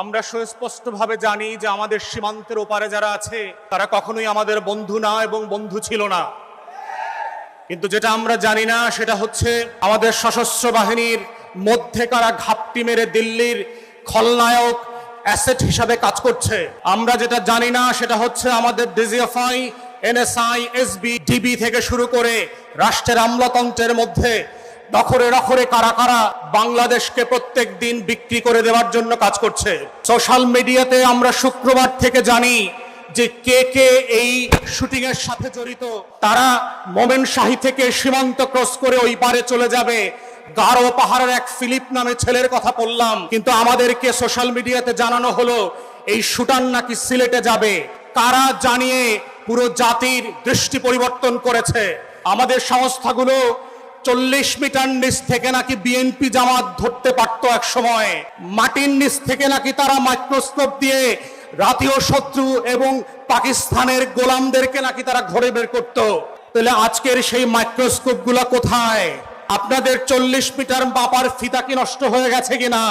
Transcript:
আমরা সুস্পষ্টভাবে জানি যে আমাদের সীমান্তের ওপারে যারা আছে তারা কখনোই আমাদের বন্ধু না এবং বন্ধু ছিল না। কিন্তু যেটা আমরা জানি না সেটা হচ্ছে আমাদের সশস্ত্র বাহিনীর মধ্যে কারা ঘাপটি মেরে দিল্লির খলনায়ক অ্যাসেট হিসাবে কাজ করছে। আমরা যেটা জানি না সেটা হচ্ছে আমাদের ডিজিএফআই, এনএসআই, এসবি, ডিবি থেকে শুরু করে রাষ্ট্রের আমলাতন্ত্রের মধ্যে নখরে নখরে কারা কারা বাংলাদেশকে প্রত্যেক দিন বিক্রি করে দেওয়ার জন্য কাজ করছে। সোশ্যাল মিডিয়াতে আমরা শুক্রবার থেকে জানি যে কে কে এই শুটিং এর সাথে জড়িত। তারা মোমেন শাহী থেকে সীমান্ত ক্রস করে ওই পারে চলে যাবে। গারো পাহাড়ের এক ফিলিপ নামে ছেলের কথা বললাম, কিন্তু আমাদেরকে সোশ্যাল মিডিয়াতে জানানো হলো এই শুটার নাকি সিলেটে যাবে। কারা জানিয়ে পুরো জাতির দৃষ্টি পরিবর্তন করেছে। আমাদের সংস্থাগুলো 40 মিটার নিচ থেকে নাকি বিএনপি জামাত ধরতে পারত এক সময়। মাটির নিচ থেকে নাকি তারা মাইক্রোস্কোপ দিয়ে জাতীয় শত্রু এবং পাকিস্তানের গোলামদেরকে নাকি তারা ঘরে বের করত। তাহলে আজকের সেই মাইক্রোস্কোপ গুলা কোথায়? আপনাদের 40 মিটার বাপার ফিতা কি নষ্ট হয়ে গেছে কিনা?